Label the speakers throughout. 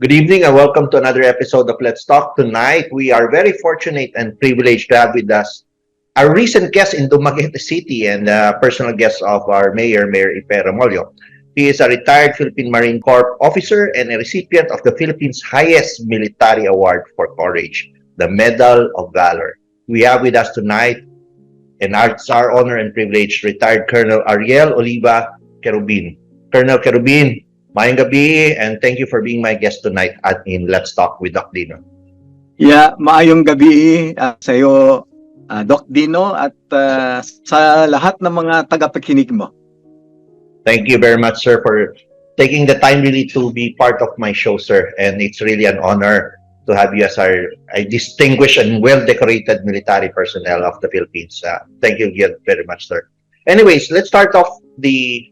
Speaker 1: Good evening and welcome to another episode of Let's Talk. Tonight, we are very fortunate and privileged to have with us our recent guest in Dumaguete City and personal guest of our Mayor Ipe Remolyo. He is a retired Philippine Marine Corps officer and a recipient of the Philippines' highest military award for courage, the Medal of Valor. We have with us tonight, and it's our honor and privilege, retired Colonel Ariel Oliva Querubin. Colonel Querubin, mayang gabi, and thank you for being my guest tonight in Let's Talk with Dok Dinno.
Speaker 2: Yeah, maayong gabi sa iyo, Dok Dinno, at sa lahat ng mga tagapakinig mo.
Speaker 1: Thank you very much, sir, for taking the time really to be part of my show, sir. And it's really an honor to have you as a distinguished and well-decorated military personnel of the Philippines. Thank you again very much, sir. Anyways, let's start off the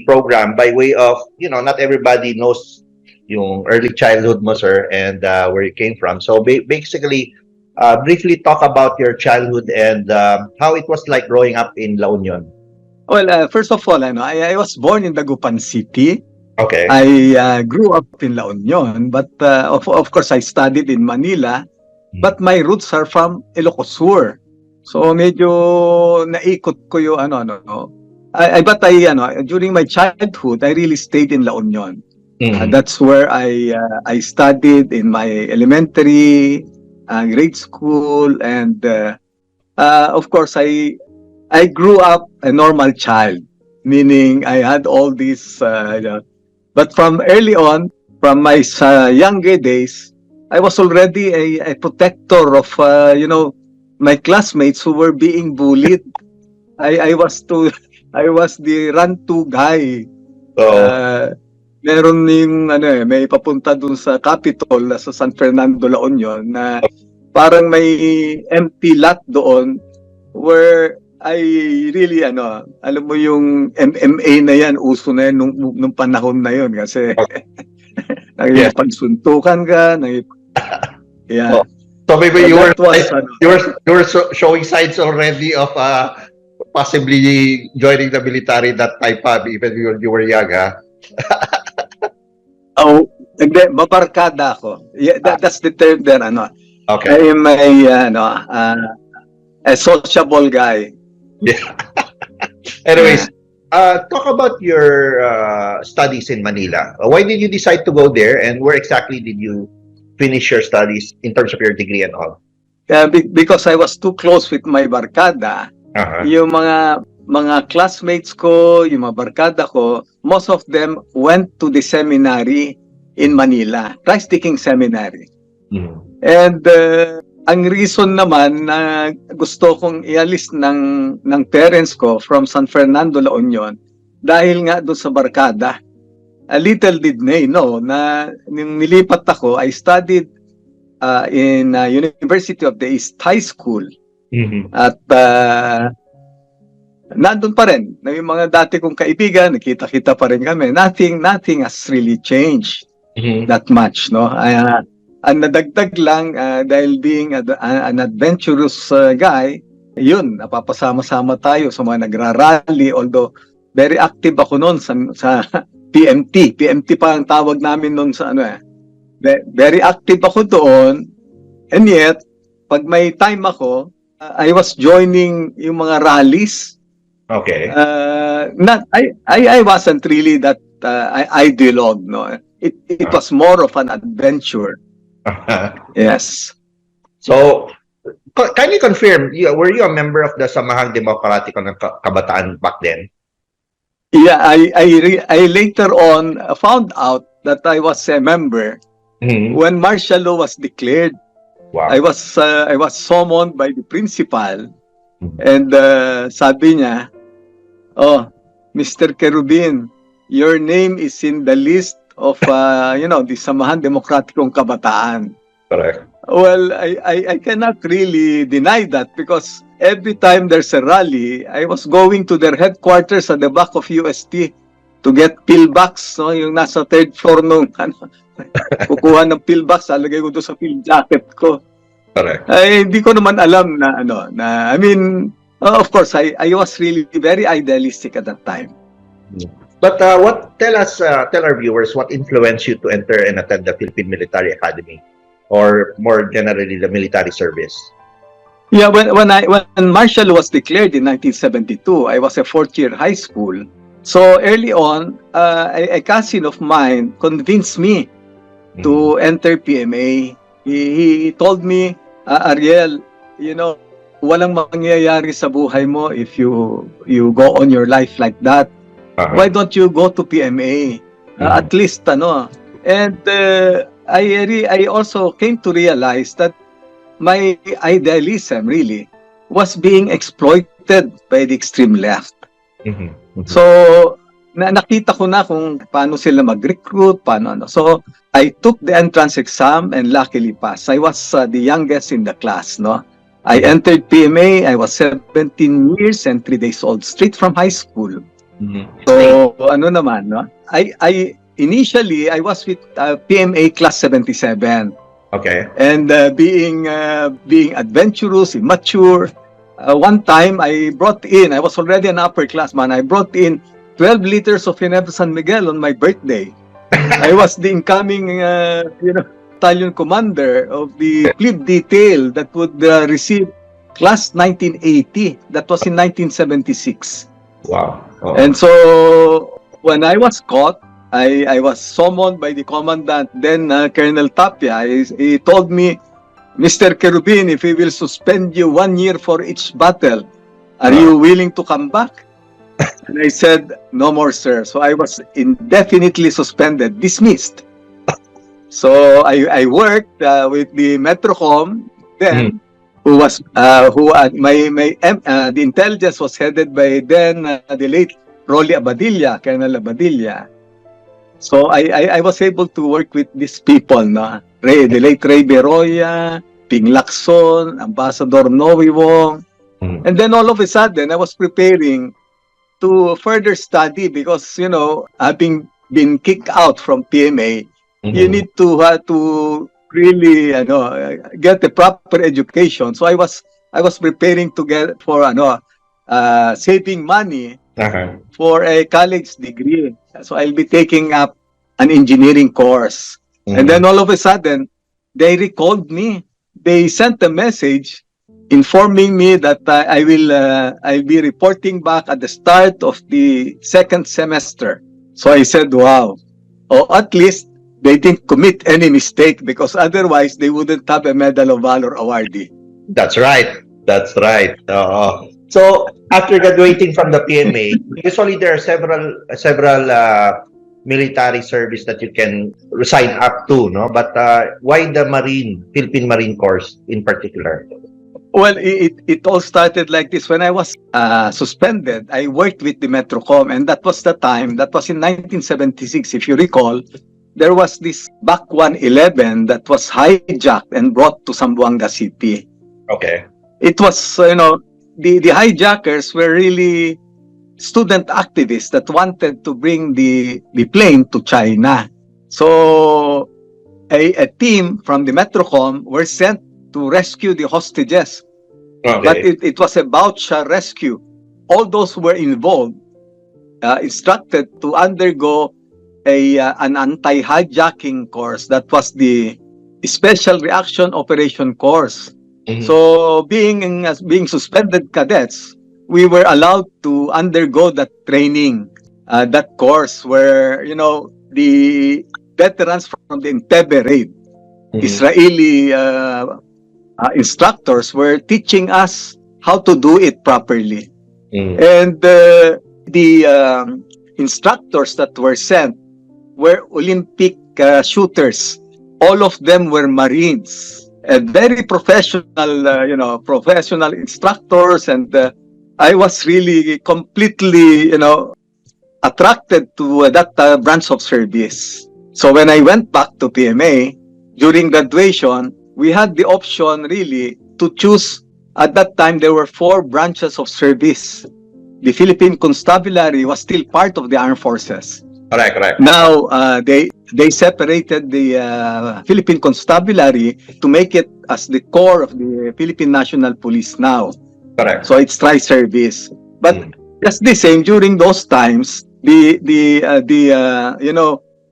Speaker 1: program by way of, not everybody knows yung early childhood mo, sir, and where you came from. So basically, briefly talk about your childhood and how it was like growing up in La Union.
Speaker 2: Well, first of all, I was born in Dagupan City.
Speaker 1: Okay.
Speaker 2: I grew up in La Union, but of course, I studied in Manila. But my roots are from Ilocos Sur. So medyo naikot ko yung during my childhood, I really stayed in La Union. That's where I studied in my elementary, grade school, and of course, I grew up a normal child, meaning I had all these, but from early on, from my younger days, I was already a protector of, my classmates who were being bullied. I was the run-to guy. Meron yung may papunta dun sa Capitol sa San Fernando, La Union, na parang may empty lot doon where I really alam mo yung MMA na yan, uso na yan nung panahon na yun kasi pagsuntukan ka, yeah.
Speaker 1: So maybe you were showing signs already of possibly joining the military that time, even you were young, ha?
Speaker 2: Mabarkada ako. Yeah, that's the term there,
Speaker 1: Okay.
Speaker 2: I am a sociable guy.
Speaker 1: Yeah. Anyways, talk about your studies in Manila. Why did you decide to go there, and where exactly did you finish your studies in terms of your degree and all?
Speaker 2: Because I was too close with my barkada. Yung mga classmates ko, yung mga barkada ko, most of them went to the seminary in Manila, Christ-Taking Seminary. And ang reason naman na gusto kong ialis ng parents ko from San Fernando, La Union, dahil nga doon sa barkada. Little did they know na nung nilipat ako, I studied in University of the East High School. At nandun pa rin. Yung mga dati kong kaibigan, nakita-kita pa rin kami. Nothing has really changed that much, no? Ang nadagdag lang dahil being an adventurous guy, yun, napapasama-sama tayo sa mga nagrarally, although very active ako noon sa PMT. PMT pa ang tawag namin noon sa very active ako doon, and yet, pag may time ako, I was joining yung mga rallies.
Speaker 1: Okay.
Speaker 2: I wasn't really that ideologue, no? It was more of an adventure. Yes.
Speaker 1: So, can you confirm, were you a member of the Samahang Demokratiko ng Kabataan back then?
Speaker 2: Yeah, I later on found out that I was a member when martial law was declared.
Speaker 1: Wow.
Speaker 2: I was summoned by the principal, and sabi niya, "Oh, Mr. Querubin, your name is in the list of the Samahan Demokratikong Kabataan."
Speaker 1: Correct.
Speaker 2: Well, I cannot really deny that because every time there's a rally, I was going to their headquarters at the back of UST to get pillbox, no, yung nasa third floor nung kukuha ng pillbox, alagay ko doon sa field jacket ko.
Speaker 1: Correct.
Speaker 2: Ay, hindi ko naman alam I mean, of course, I was really very idealistic at that time.
Speaker 1: But tell our viewers what influenced you to enter and attend the Philippine Military Academy, or more generally, the military service?
Speaker 2: Yeah, when martial was declared in 1972, I was a fourth year high school. So early on, a cousin of mine convinced me to enter PMA. He told me, Ariel, you know, walang mangyayari sa buhay mo if you go on your life like that. Why don't you go to PMA? At least, ano. And I also came to realize that my idealism really was being exploited by the extreme left. So, nakita ko na kung paano sila mag-recruit, paano ano. So, I took the entrance exam and luckily passed. I was the youngest in the class, no? I entered PMA, I was 17 years and 3 days old, straight from high school. So, ano naman, no? Initially, I was with PMA class 77.
Speaker 1: Okay.
Speaker 2: And being adventurous, immature, one time I was already an upperclassman, I brought in 12 liters of Ginebra San Miguel on my birthday. I was the incoming, battalion commander of the plebe detail that would receive class 1980. That was in 1976.
Speaker 1: Wow. Oh.
Speaker 2: And so, when I was caught, I was summoned by the commandant, then Colonel Tapia. He told me, Mr. Querubin, if we will suspend you 1 year for each battle, are you willing to come back? And I said, no more, sir. So I was indefinitely suspended, dismissed. So I worked with the Metrocom then, the intelligence was headed by then the late Rolly Abadilla, Colonel Abadilla. So I was able to work with these people, no? The late Ray Beroya, Ping Lacson, Ambassador Noe Wong. And then all of a sudden, I was preparing to further study because, having been kicked out from PMA, you need to really, get the proper education. So I was preparing to get for, saving money for a college degree. So I'll be taking up an engineering course. And then all of a sudden, they recalled me. They sent a message informing me that I'll be reporting back at the start of the second semester. So I said, wow. Or at least they didn't commit any mistake because otherwise they wouldn't have a Medal of Valor awardee.
Speaker 1: That's right. That's right. So after graduating from the PMA, usually there are several military service that you can sign up to, no? But why the Philippine Marine Corps in particular?
Speaker 2: Well, it all started like this. When I was suspended, I worked with the Metrocom, and that was the time. That was in 1976, if you recall. There was this Bac 111 that was hijacked and brought to Zamboanga City.
Speaker 1: Okay.
Speaker 2: It was, the hijackers were really student activists that wanted to bring the plane to China. So a team from the Metrocom were sent to rescue the hostages. Okay. But it was a voucher rescue. All those who were involved instructed to undergo an anti-hijacking course. That was the Special Reaction Operation course. So being suspended cadets, we were allowed to undergo that training, that course where, the veterans from the Entebbe raid, Israeli instructors were teaching us how to do it properly. And the instructors that were sent were Olympic shooters. All of them were Marines. Very professional, professional instructors. And I was really completely, attracted to that branch of service. So when I went back to PMA, during graduation, we had the option really to choose. At that time, there were 4 branches of service. The Philippine Constabulary was still part of the armed forces.
Speaker 1: Correct.
Speaker 2: Now, they separated the Philippine Constabulary to make it as the core of the Philippine National Police now.
Speaker 1: Correct.
Speaker 2: So it's tri-service. But just the same, during those times,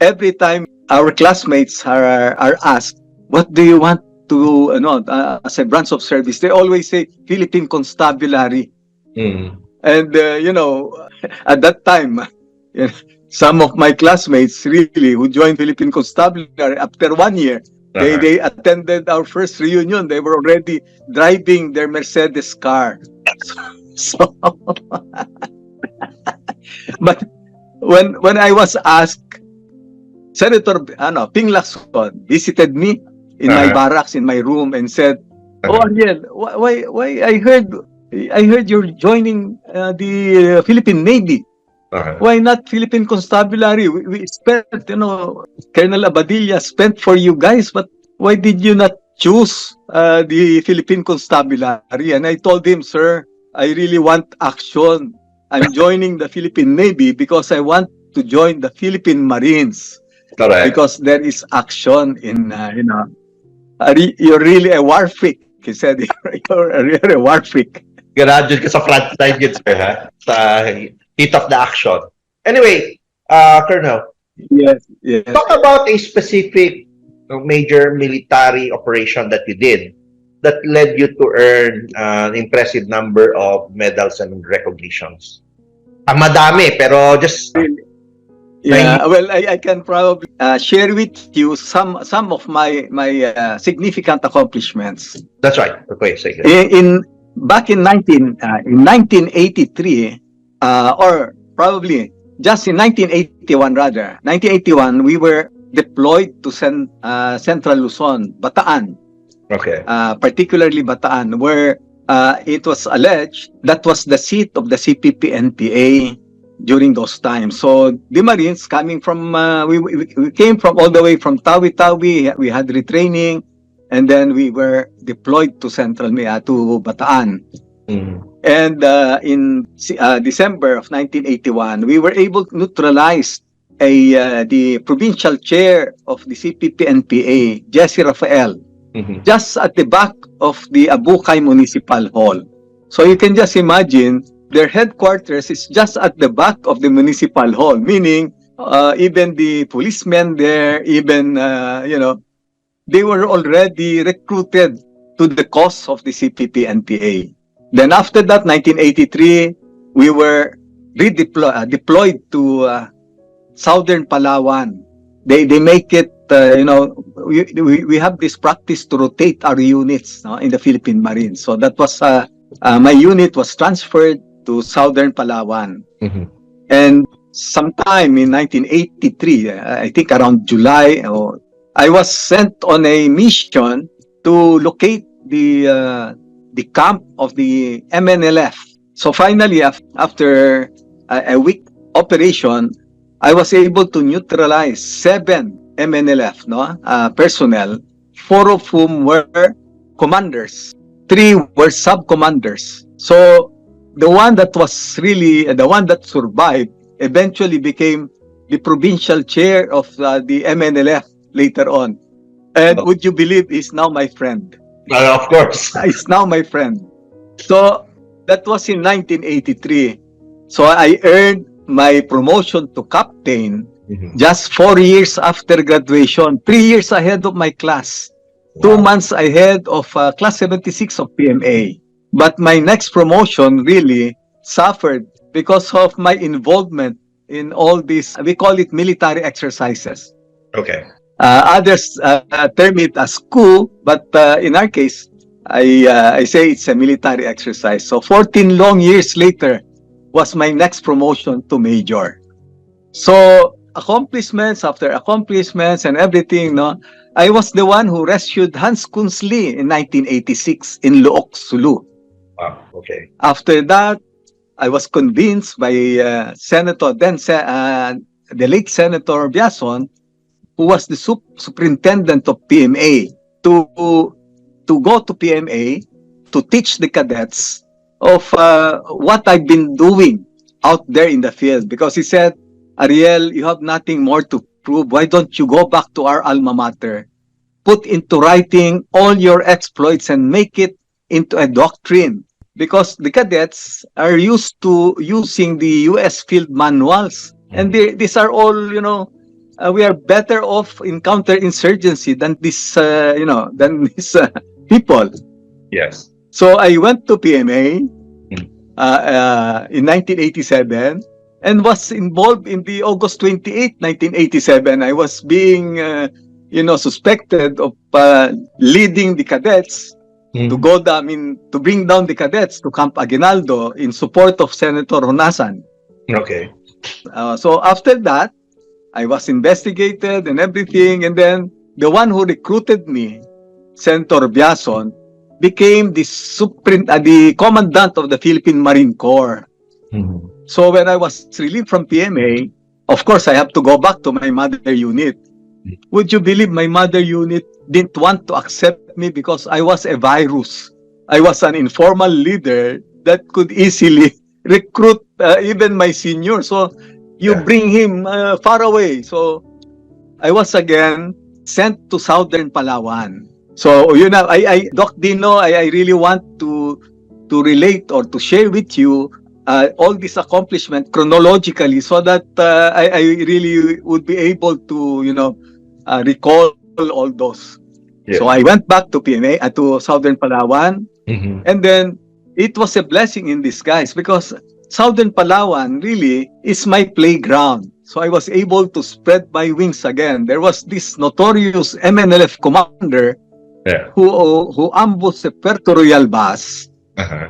Speaker 2: every time our classmates are asked, what do you want to as a branch of service, they always say Philippine Constabulary. And at that time, you know, some of my classmates really who joined Philippine Constabulary after 1 year, they attended our first reunion. They were already driving their Mercedes car. So but when I was asked, Senator Ping Lacson visited me in my barracks, in my room, and said, "Oh, Ariel, why I heard you're joining the Philippine Navy. Why not Philippine Constabulary? We spent, Colonel Abadilla spent for you guys, but why did you not choose the Philippine Constabulary?" And I told him, "Sir, I really want action. I'm joining the Philippine Navy because I want to join the Philippine Marines."
Speaker 1: Correct.
Speaker 2: Because there is action in, you're really a war freak. He said, you're a war freak.
Speaker 1: Graduate ka sa front line yun, sir, ha? Sa heat of the action. Anyway, Colonel.
Speaker 2: Yes.
Speaker 1: Talk about a specific major military operation that you did that led you to earn an impressive number of medals and recognitions. Madami, pero just...
Speaker 2: Yeah, well, I can probably share with you some of my significant accomplishments.
Speaker 1: That's right. Okay, sige.
Speaker 2: Back in 1983, or probably just in 1981 rather, 1981, we were deployed to Central Luzon, Bataan.
Speaker 1: Okay.
Speaker 2: Particularly Bataan, where it was alleged that was the seat of the CPP-NPA during those times. So the Marines coming from, we came from all the way from Tawi-Tawi, we had retraining, and then we were deployed to Central to Bataan. And in December of 1981, we were able to neutralize the provincial chair of the CPP-NPA, Jesse Rafael, just at the back of the Abukay Municipal Hall. So you can just imagine their headquarters is just at the back of the municipal hall, meaning even the policemen there, even, they were already recruited to the cause of the CPP-NPA. Then after that, 1983, we were deployed to Southern Palawan. They make it, we have this practice to rotate our units in the Philippine Marines. So that was, my unit was transferred to Southern Palawan. And sometime in 1983, I think around July, I was sent on a mission to locate the camp of the MNLF. So finally, after a week operation, I was able to neutralize 7 MNLF personnel, 4 of whom were commanders, 3 were sub-commanders. So the one that survived eventually became the provincial chair of the MNLF later on. And would you believe he's now my friend?
Speaker 1: Of course.
Speaker 2: He's now my friend. So that was in 1983. So I earned my promotion to captain just 4 years after graduation, 3 years ahead of my class, 2 months ahead of class 76 of PMA. But my next promotion really suffered because of my involvement in all these, we call it military exercises.
Speaker 1: Okay.
Speaker 2: Others term it as coup, but in our case, I say it's a military exercise. So 14 long years later was my next promotion to major. So accomplishments after accomplishments and everything, I was the one who rescued Hans Kunzli in 1986 in Luok, Sulu.
Speaker 1: Wow, okay.
Speaker 2: After that, I was convinced by Senator, the late Senator Biason, who was the superintendent of PMA, to go to PMA to teach the cadets of what I've been doing out there in the field. Because he said, Ariel, you have nothing more to prove. Why don't you go back to our alma mater, put into writing all your exploits and make it into a doctrine? Because the cadets are used to using the U.S. field manuals And these are all, we are better off in counterinsurgency than these people.
Speaker 1: Yes.
Speaker 2: So I went to PMA in 1987 and was involved in the August 28, 1987. I was being, suspected of leading the cadets to bring down the cadets to Camp Aguinaldo in support of Senator Honasan.
Speaker 1: Okay.
Speaker 2: So after that, I was investigated and everything, and then the one who recruited me, Senator Biason, became the commandant of the Philippine Marine Corps. So when I was relieved from PMA, of course I have to go back to my mother unit. Would you believe my mother unit didn't want to accept me because I was a virus? I was an informal leader that could easily recruit even my senior. So you bring him far away. So I was again sent to Southern Palawan. So Dok Dinno, I really want to relate or to share with you all this accomplishment chronologically, so that I really would be able to recall all those. Yeah. So I went back to PMA to Southern Palawan, and then it was a blessing in disguise because Southern Palawan really is my playground. So I was able to spread my wings again. There was this notorious MNLF commander who ambushed a Puerto Royal bus,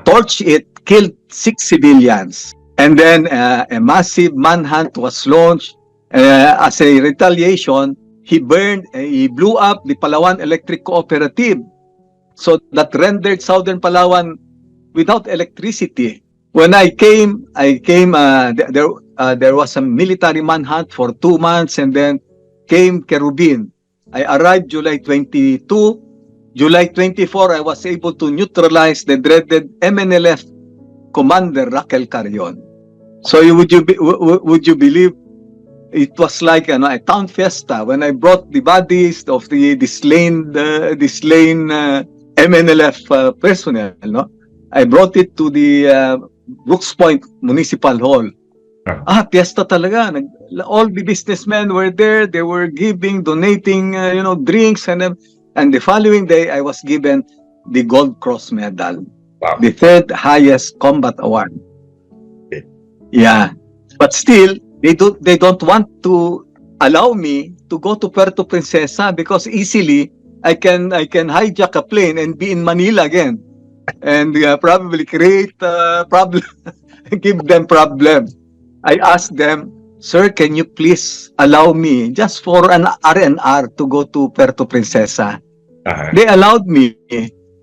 Speaker 2: torched it, killed 6 civilians. And then a massive manhunt was launched. As a retaliation, he blew up the Palawan Electric Cooperative. So that rendered Southern Palawan without electricity. When I came, there was a military manhunt for 2 months, and then came Querubin. I arrived July 22. July 24, I was able to neutralize the dreaded MNLF commander Raquel Carrion. So would you believe it was like a town fiesta when I brought the bodies of the slain MNLF personnel. No, I brought it to the Brooks Point Municipal Hall. Fiesta talaga. All the businessmen were there. They were donating, drinks, and the following day, I was given the Gold Cross Medal, the 3rd highest combat award. Yeah, but still, they don't want to allow me to go to Puerto Princesa because easily I can hijack a plane and be in Manila again, and probably create problem, give them problem. I asked them, sir, can you please allow me just for an R&R to go to Puerto Princesa? They allowed me,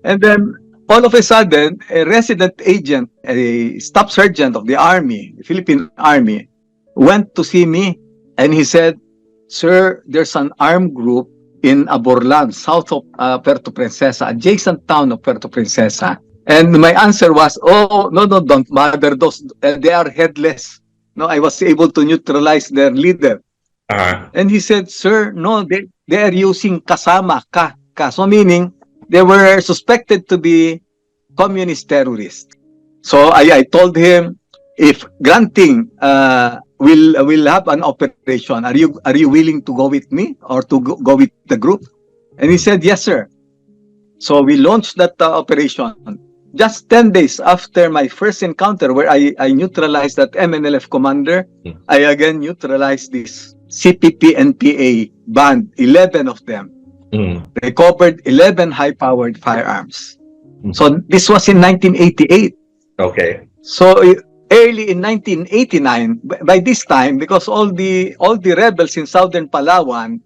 Speaker 2: and then all of a sudden, a resident agent, a staff sergeant of the army, the Philippine Army, went to see me, and he said, sir, there's an armed group in Aborlan, south of Puerto Princesa, adjacent town of Puerto Princesa. And my answer was, oh, no, don't bother those. They are headless. No, I was able to neutralize their leader. And he said, sir, no, they are using kasama, ka. So meaning, they were suspected to be communist terrorists. So I told him, if granting will have an operation, are you willing to go with me or to go with the group? And he said, yes, sir. So we launched that operation. Just 10 days after my first encounter where I neutralized that MNLF commander, I again neutralized this CPP and PA band, 11 of them. Recovered 11 high-powered firearms. So this was in 1988. Okay. So early in 1989, by this time, because all the rebels in Southern Palawan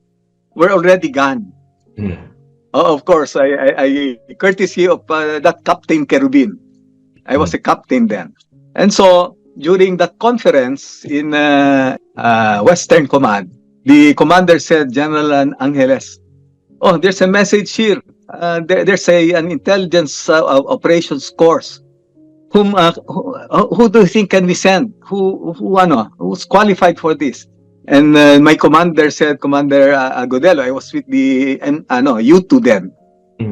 Speaker 2: were already gone. Of course, I courtesy of that Captain Querubin. I was a captain then. And so, during that conference in Western Command, the commander said, General Angeles, oh, there's a message here. There's an intelligence operations course. Who do you think can we send? Who's qualified for this? And my commander said, Commander Agudelo, I was with you two then.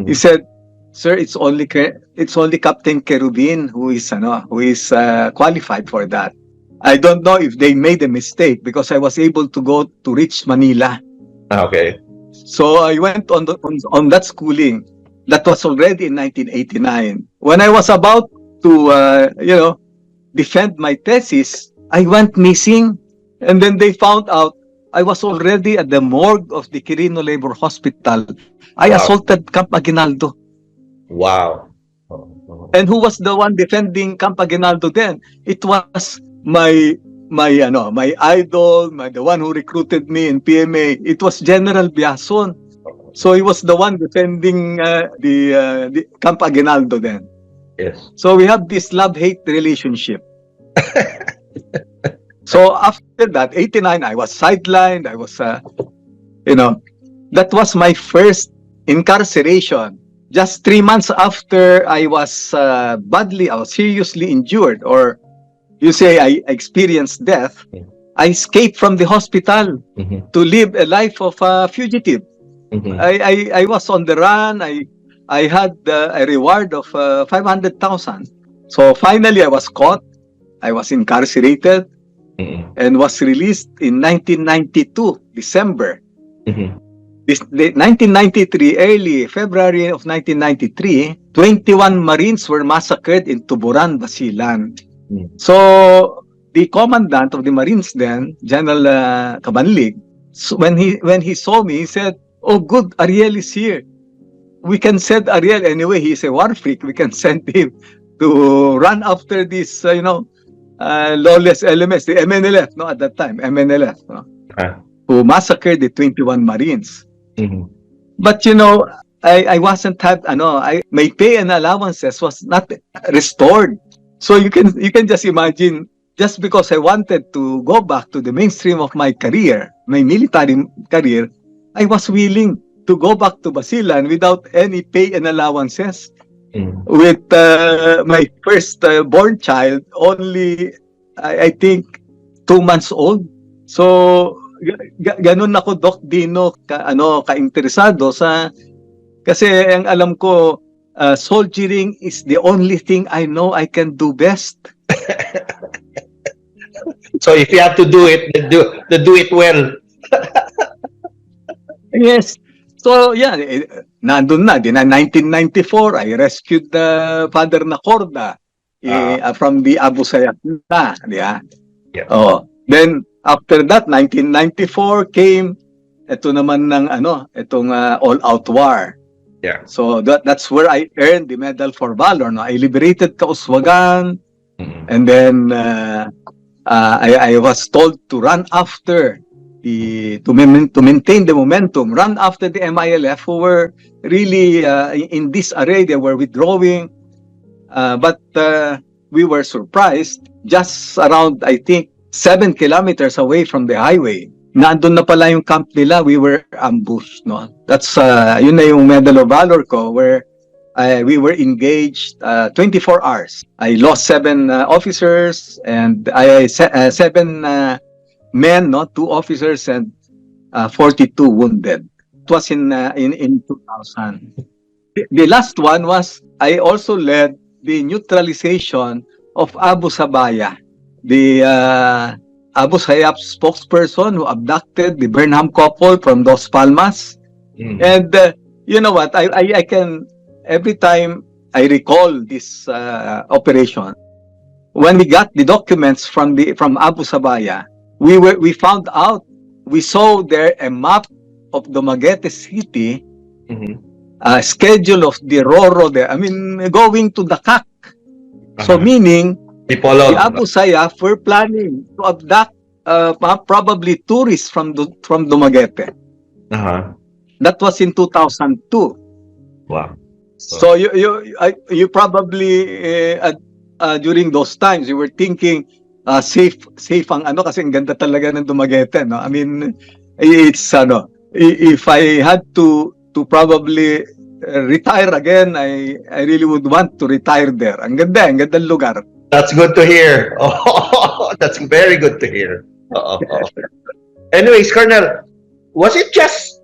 Speaker 2: He said, sir, it's only Captain Querubin who is qualified for that. I don't know if they made a mistake because I was able to go to reach Manila.
Speaker 1: Okay.
Speaker 2: So I went on that schooling. That was already in 1989. When I was about to, defend my thesis, I went missing. And then they found out I was already at the morgue of the Quirino Labor Hospital. I
Speaker 1: Wow.
Speaker 2: assaulted Camp Aguinaldo.
Speaker 1: Wow.
Speaker 2: And who was the one defending Camp Aguinaldo then? It was my idol, the one who recruited me in PMA. It was General Biason. So he was the one defending the Camp Aguinaldo then.
Speaker 1: Yes.
Speaker 2: So we have this love-hate relationship. So after that, 89, I was sidelined. I was, that was my first incarceration. Just 3 months after I was seriously injured, or you say I experienced death, I escaped from the hospital to live a life of a fugitive. I was on the run. I had a reward of 500,000. So finally, I was caught. I was incarcerated and was released in 1992, December. 1993, early February of 1993, 21 Marines were massacred in Tuburan, Basilan. So the commandant of the Marines then, General Cabanlig, so when he saw me, he said, "Oh, good, Ariel is here. We can send Ariel anyway. He's a war freak. We can send him to run after these, lawless elements, the MNLF, no, at that time, MNLF, no, who massacred the 21 Marines." But I wasn't my pay and allowances was not restored. So you can just imagine, just because I wanted to go back to the mainstream of my career, my military career, I was willing to go back to Basilan without any pay and allowances. With my first born child only, I think, 2 months old. So ganun ako, Dok Dinno, ka-interesado sa, kasi ang alam ko, soldiering is the only thing I know I can do best.
Speaker 1: So if you have to do it, then do it well.
Speaker 2: Yes. So yeah, nandun na. Din 1994, I rescued Father Nacorda from the Abu Sayyaf na. Yeah. Oh, then after that, 1994 came ito naman ng itong all-out war.
Speaker 1: Yeah.
Speaker 2: So that's where I earned the Medal for Valor. No, I liberated Kauswagan, and then I was told to run after to maintain the momentum, run after the MILF, who were really in disarray. They were withdrawing, but we were surprised. Just around, I think, 7 kilometers away from the highway, nandun na pala yung camp nila. We were ambushed. No, that's yun na yung Medal of Valor ko, where we were engaged 24 hours. I lost 7 officers and 7 men, 2 officers, and 42 wounded. It was in 2000. The last one was, I also led the neutralization of Abu Sabaya, the Abu Sayyaf spokesperson who abducted the Burnham couple from Dos Palmas. And you know what? I can, every time I recall this operation, when we got the documents from Abu Sabaya, we found out, we saw there a map of Dumaguete City, schedule of the Roro there. I mean, going to Dakak. So meaning, the Abu Sayyaf were planning to abduct probably tourists from Dumaguete. That was in 2002.
Speaker 1: Wow.
Speaker 2: So you probably during those times you were thinking safe ang kasi ang ganda talaga ng Dumaguete, no? I mean, it's if I had to probably retire again, I really would want to retire there. Ang ganda lugar.
Speaker 1: That's good to hear. Oh, that's very good to hear. Anyways, Colonel, was it just,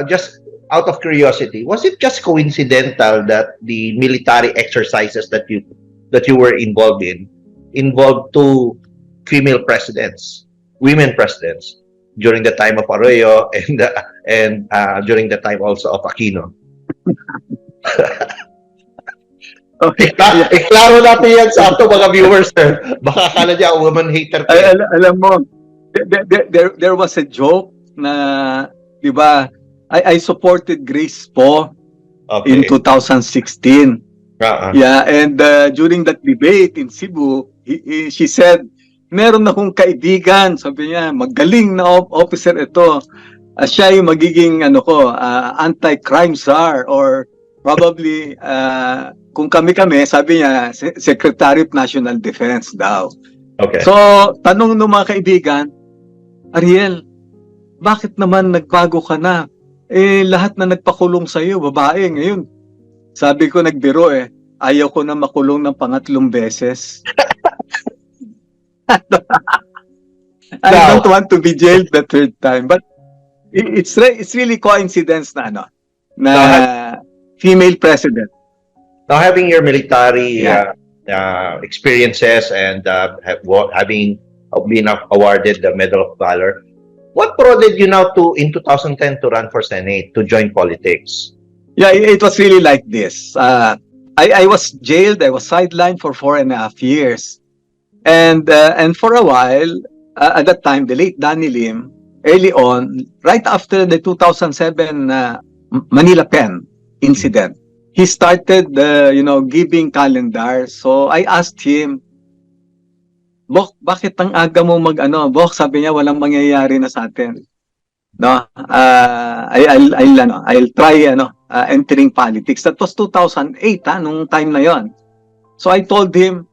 Speaker 1: just out of curiosity, was it just coincidental that the military exercises that you were involved to female presidents, women presidents during the time of Arroyo and during the time also of Aquino.
Speaker 2: Okay.
Speaker 1: Iklaro natin yan sa ato mga viewers, sir. Baka akala niya woman hater ko.
Speaker 2: Alam mo, there was a joke na, di ba, I supported Grace po in 2016. Yeah, and during that debate in Cebu, she said, meron akong kaibigan, sabi niya, magaling na officer ito. Siya yung magiging anti-crime czar, or probably kung kami, sabi niya, Secretary of National Defense daw.
Speaker 1: Okay.
Speaker 2: So, tanong ng mga kaibigan, Ariel, bakit naman nagbago ka na? Lahat na nagpakulong sa'yo, babae ngayon. Sabi ko, nagbiro ayaw ko na makulong ng pangatlong beses. I don't want to be jailed the third time. But it's really coincidence na female president.
Speaker 1: Now, having your military experiences and having been awarded the Medal of Valor, what prodded you now in 2010 to run for Senate, to join politics?
Speaker 2: Yeah, it was really like this. I was jailed. I was sidelined for 4.5 years. And for a while, at that time, the late Danny Lim, early on, right after the 2007 Manila Pen incident, he started, giving calendars. So I asked him, Bok, bakit ang aga mo Bok, sabi niya, walang mangyayari na sa atin. No, I'll try entering politics. That was 2008 nung time na yon. So I told him,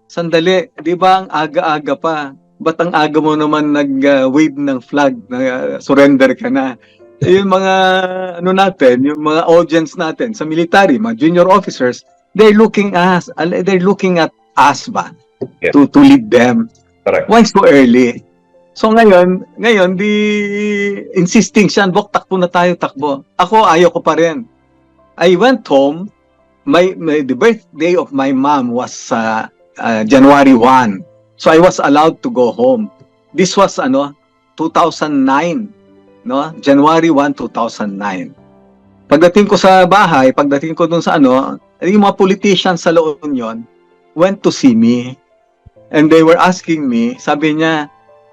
Speaker 2: sandali, di ba ang aga-aga pa? Ba't ang aga mo naman nag-wave ng flag na surrender ka na? Yung mga natin, yung mga audience natin sa military, mga junior officers, they're looking at us ba?
Speaker 1: Yeah.
Speaker 2: To lead them.
Speaker 1: Correct.
Speaker 2: Why so early? So ngayon di insisting siya, Bok, takbo na tayo, takbo. Ako, ayaw ko pa rin. I went home. The birthday of my mom was January 1. So I was allowed to go home. This was 2009, no? January 1, 2009. Pagdating ko sa bahay, pagdating ko dun sa yung mga politicians sa La Union went to see me. And they were asking me, sabi niya,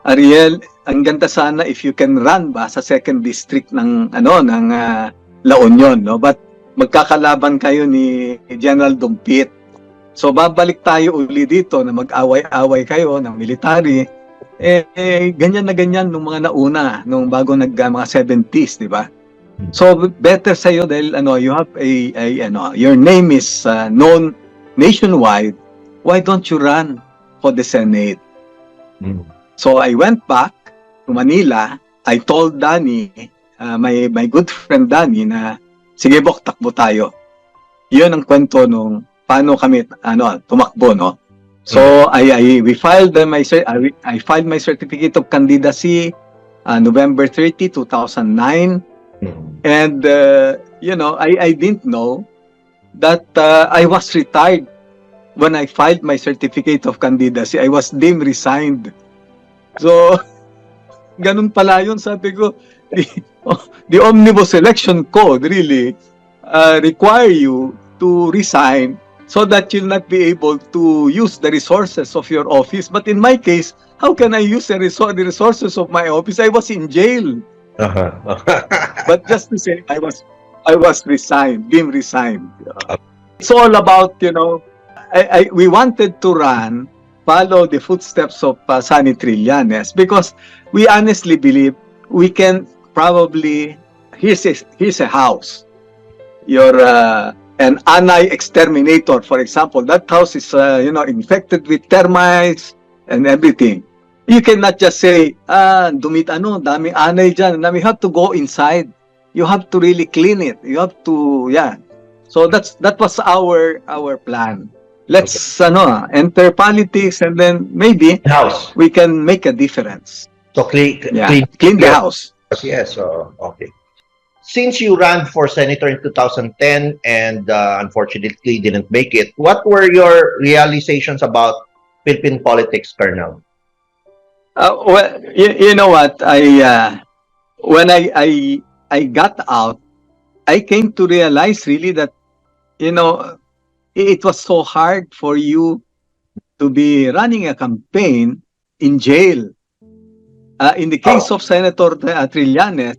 Speaker 2: Ariel, ang ganda sana if you can run ba sa second district ng La Union, no? But magkakalaban kayo ni General Dumpit. So babalik tayo uli dito na mag-away-away kayo ng military. Ganyan na ganyan nung mga nauna, nung bago mga 70s, di ba? So better sa iyo dahil you have your name is known nationwide. Why don't you run for the Senate? So I went back to Manila. I told Danny, my good friend Danny, na sige Bok, takbo tayo. Yun ang kwento nung paano kami tumakbo, no? So I filed my certificate of candidacy November 30, 2009. And I didn't know that I was retired. When I filed my certificate of candidacy, I was deemed resigned. So, ganun pala yun. Sabi ko, the Omnibus Election Code really require you to resign so that you'll not be able to use the resources of your office. But in my case, how can I use the resources of my office? I was in jail. But just to say, I was resigned, deemed resigned. It's all about, we wanted to follow the footsteps of Sonny Trillanes because we honestly believe we can probably, here's a house. You're an anti-exterminator, for example. That house is, infected with termites and everything. You cannot just say, daming anay dyan. We have to go inside. You have to really clean it. You have to, So that was our plan. Let's enter politics and then maybe we can make a difference.
Speaker 1: So clean
Speaker 2: the house.
Speaker 1: Yes, okay. Since you ran for senator in 2010 and unfortunately didn't make it, what were your realizations about Philippine politics, Colonel?
Speaker 2: Well, you know what? When I got out, I came to realize really that, you know, it was so hard for you to be running a campaign in jail. In the case
Speaker 1: Oh,
Speaker 2: of Senator Trillanes,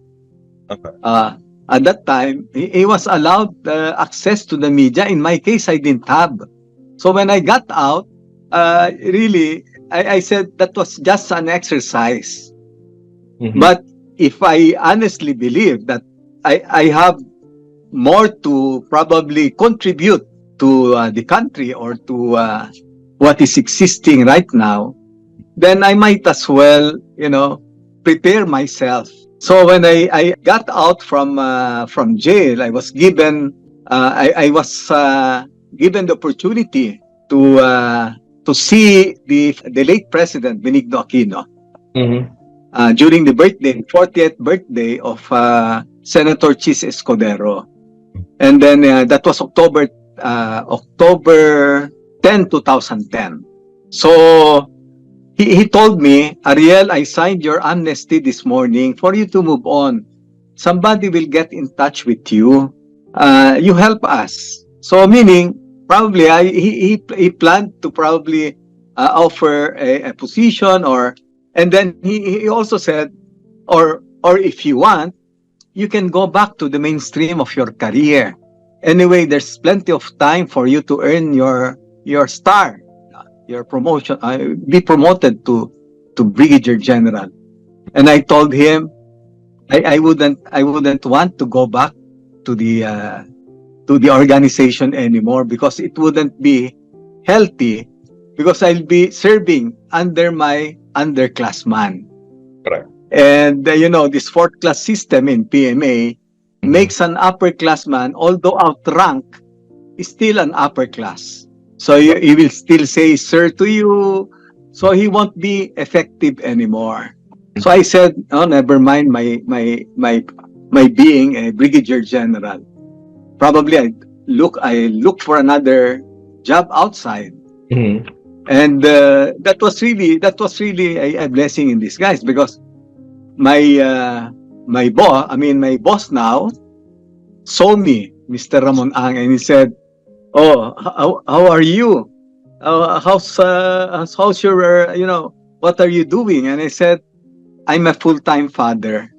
Speaker 1: okay.
Speaker 2: uh, at that time, he was allowed access to the media. In my case, I didn't have. So when I got out, really, I said that was just an exercise.
Speaker 1: Mhm.
Speaker 2: But if I honestly believe that I have more to probably contribute to the country or to what is existing right now, then I might as well, prepare myself. So when I got out from jail, I was given the opportunity to see the late President Benigno Aquino
Speaker 1: Mhm.
Speaker 2: during the 40th birthday of Senator Chis Escudero. And then that was October 10, 2010. So he told me, Ariel, I signed your amnesty this morning for you to move on. Somebody will get in touch with you. You help us. So meaning, probably he planned to probably offer a position, and then he also said, or if you want, you can go back to the mainstream of your career. Anyway, there's plenty of time for you to earn your star, your promotion, be promoted to brigadier general. And I told him I wouldn't want to go back to the organization anymore because it wouldn't be healthy because I'll be serving under my underclassman.
Speaker 1: Correct.
Speaker 2: And this fourth class system in PMA
Speaker 1: Mhm.
Speaker 2: makes an upperclassman, although outrank, is still an upper class. So he will still say sir to you. So he won't be effective anymore. So I said, oh, never mind my being a brigadier general. Probably I look for another job outside.
Speaker 1: Mhm.
Speaker 2: And that was really a blessing in disguise because my my boss now saw me, Mr. Ramon Ang, and he said, "Oh, how are you? How's your what are you doing?" And I said, "I'm a full-time father,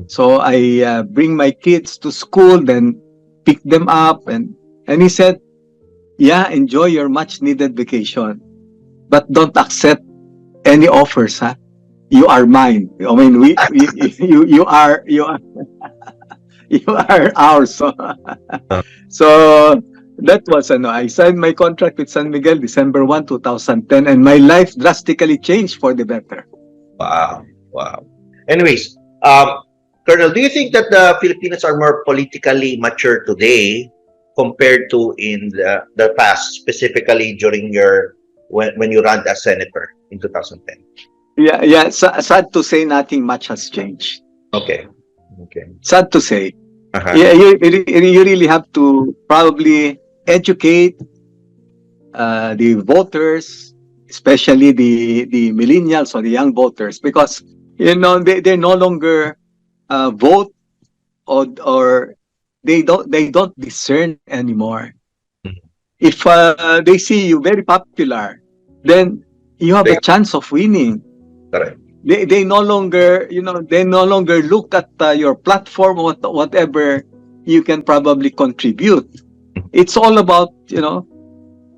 Speaker 2: so I bring my kids to school, then pick them up." And he said, "Yeah, enjoy your much-needed vacation, but don't accept any offers, huh? You are mine. I mean, we you are you are ours." So,
Speaker 1: Uh,
Speaker 2: so that was I signed my contract with San Miguel December 1, 2010, and my life drastically changed for the better.
Speaker 1: Wow. Wow. Anyways, Colonel, do you think that the Filipinos are more politically mature today compared to in the past, specifically during your when you ran as senator in 2010?
Speaker 2: Yeah, yeah. Sad to say, nothing much has changed.
Speaker 1: Okay. Okay.
Speaker 2: Sad to say.
Speaker 1: Uh-huh.
Speaker 2: Yeah, you really have to probably educate the voters, especially the millennials or the young voters, because they no longer vote, or they don't discern anymore.
Speaker 1: Mhm.
Speaker 2: If they see you very popular, then you have a
Speaker 1: They
Speaker 2: chance of winning.
Speaker 1: correct.
Speaker 2: They no longer look at your platform or whatever you can probably contribute. It's all about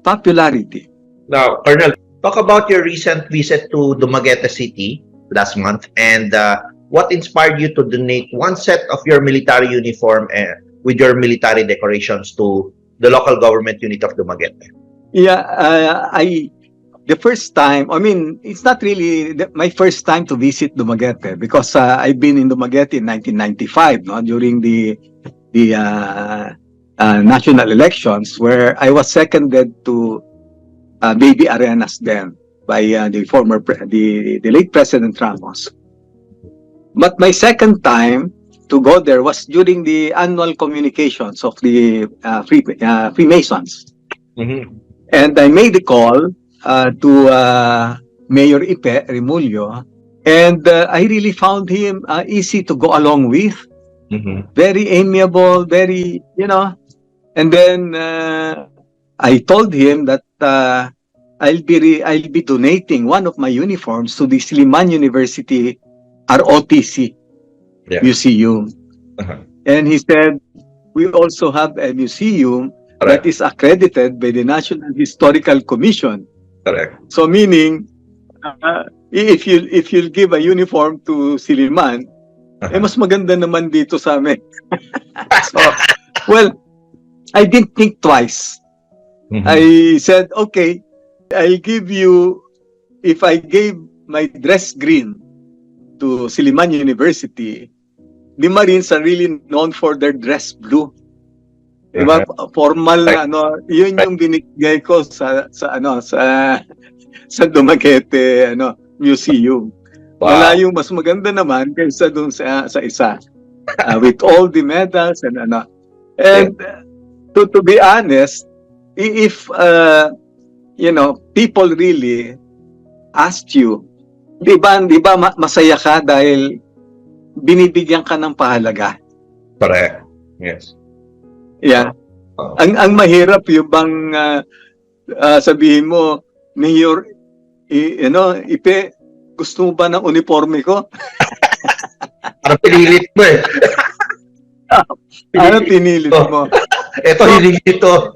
Speaker 2: popularity.
Speaker 1: Now, Colonel, talk about your recent visit to Dumaguete City last month and what inspired you to donate one set of your military uniform with your military decorations to the local government unit of Dumaguete.
Speaker 2: Yeah, I the first time, I mean, it's not really my first time to visit Dumaguete because I've been in Dumaguete in 1995, no, during the national elections where I was seconded to Baby Arenas then by the late President Ramos. But my second time to go there was during the annual communications of the Freemasons.
Speaker 1: Mm-hmm.
Speaker 2: And I made a call to Mayor Ipe Remulyo, and I really found him easy to go along with. Very amiable, very, and then I told him that I'll be donating one of my uniforms to the Siliman University ROTC museum. And he said, we also have a museum that is accredited by the National Historical Commission.
Speaker 1: Correct.
Speaker 2: So meaning, if you'll give a uniform to Siliman, mas maganda naman dito sa amin. So, well, I didn't think twice. I said, okay, I'll give you, if I gave my dress green to Siliman University, the Marines are really known for their dress blue. Diba? Formal na yun yung binigay ko sa Dumaguete museum.
Speaker 1: Wow.
Speaker 2: Malayong mas maganda naman kaysa dun sa isa. With all the medals and And to be honest, if people really asked you, di ba masaya ka dahil binibigyan ka ng pahalaga?
Speaker 1: Correct. Yes.
Speaker 2: Yeah. Ang mahirap yung bang sabihin mo, Mayor, Ipe, gusto mo ba ng uniforme ko?
Speaker 1: Parang pinilit mo eh.
Speaker 2: Ano pinilit mo?
Speaker 1: Ito, hinilit ito.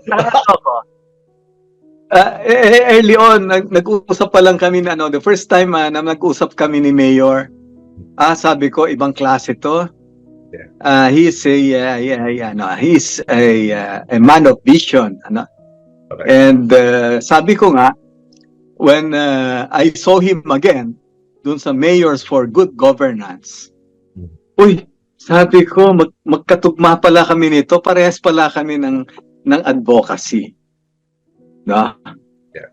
Speaker 2: Early on, nag-usap pa lang kami na the first time na nag-usap kami ni Mayor, sabi ko, ibang klase to. He's a man of vision. And sabi ko nga, when I saw him again, dun sa Mayors for Good Governance, uy, sabi ko, magkatugma pala kami nito, parehas pala kami ng advocacy. No?
Speaker 1: Yeah.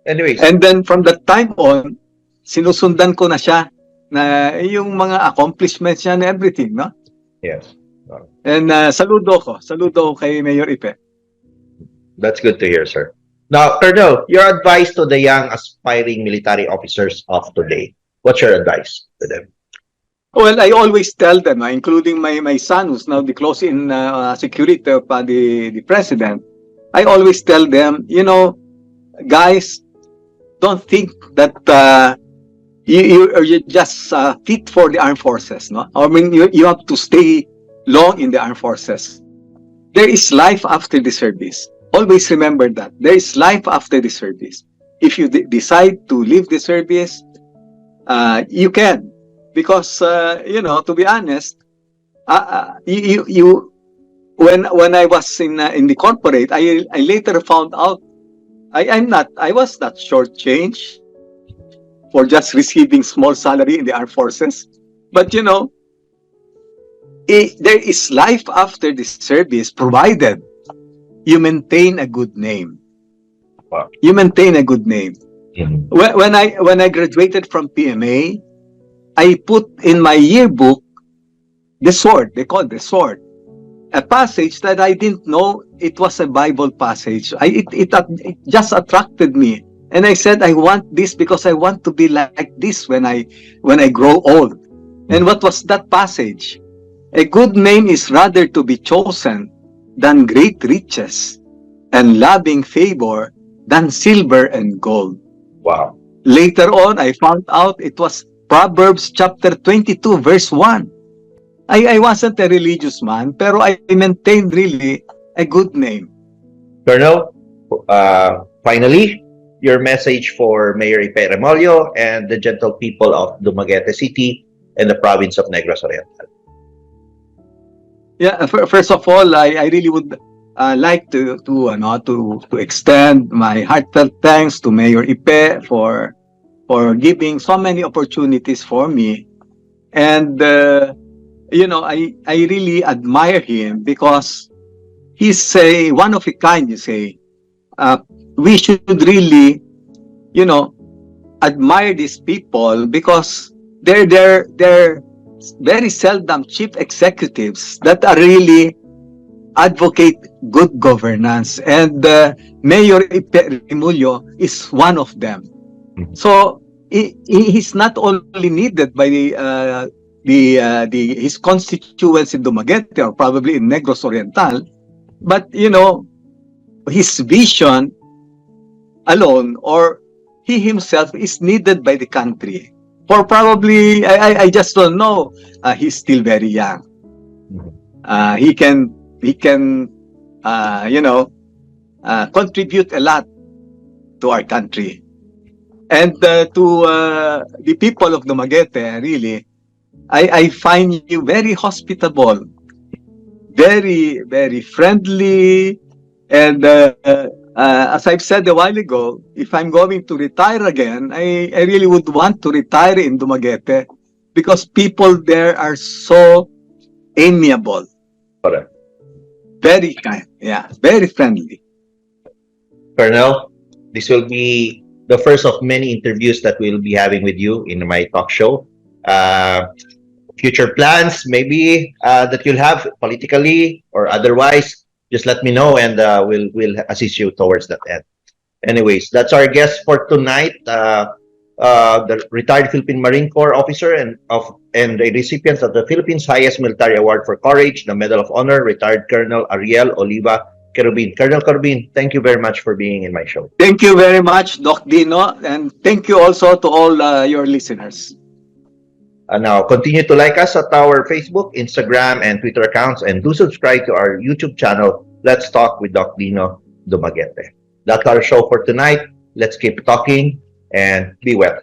Speaker 1: Anyways.
Speaker 2: And then from that time on, sinusundan ko na siya na yung mga accomplishments niya and everything, no?
Speaker 1: Yes.
Speaker 2: And saludo ko kay Mayor Ipe.
Speaker 1: That's good to hear, sir. Now, Colonel, your advice to the young aspiring military officers of today. What's your advice to them?
Speaker 2: Well, I always tell them, including my son, who's now the close-in security of the president, I always tell them, guys, don't think that you're just fit for the armed forces, no? I mean, you have to stay long in the armed forces. There is life after the service. Always remember that. There is life after the service. If you decide to leave the service, you can. Because, to be honest, when I was in the corporate, I later found out I was not shortchanged for just receiving small salary in the armed forces. But there is life after the service, provided you maintain a good name.
Speaker 1: Wow.
Speaker 2: You maintain a good name. When I graduated from PMA, I put in my yearbook the sword. They call it the sword. A passage that I didn't know it was a Bible passage. It just attracted me. And I said, I want this because I want to be like this when I grow old. And what was that passage? A good name is rather to be chosen than great riches, and loving favor than silver and gold.
Speaker 1: Wow.
Speaker 2: Later on, I found out it was Proverbs chapter 22, verse 1. I wasn't a religious man, pero I maintained really a good name.
Speaker 1: Colonel, finally, your message for Mayor Ipe Remolyo and the gentle people of Dumaguete City and the province of Negros Oriental.
Speaker 2: Yeah, first of all, I really would like to extend my heartfelt thanks to Mayor Ipe for giving so many opportunities for me. And I really admire him because he's one of a kind, you say. We should really, admire these people because they're very seldom chief executives that are really advocate good governance. And Mayor Ipe Remulyo is one of them. So he's not only needed by his constituents in Dumaguete or probably in Negros Oriental, but his vision alone or he himself is needed by the country. For probably, I just don't know. He's still very young. He can contribute a lot to our country. And to the people of Dumaguete, really, I find you very hospitable, very, very friendly, and as I've said a while ago, if I'm going to retire again, I really would want to retire in Dumaguete because people there are so amiable.
Speaker 1: Correct.
Speaker 2: Very kind, yeah, very friendly.
Speaker 1: Colonel, this will be the first of many interviews that we'll be having with you in my talk show. Future plans, maybe that you'll have politically or otherwise, just let me know, and we'll assist you towards that end. Anyways, that's our guest for tonight. The retired Philippine Marine Corps officer and a recipient of the Philippines' highest military award for courage, the Medal of Honor, retired Colonel Ariel Oliva Querubin. Colonel Querubin, thank you very much for being in my show.
Speaker 2: Thank you very much, Dok Dinno, and thank you also to all your listeners.
Speaker 1: Now, continue to like us at our Facebook, Instagram, and Twitter accounts, and do subscribe to our YouTube channel, Let's Talk with Dok Dinno Dumaguete. That's our show for tonight. Let's keep talking and be well.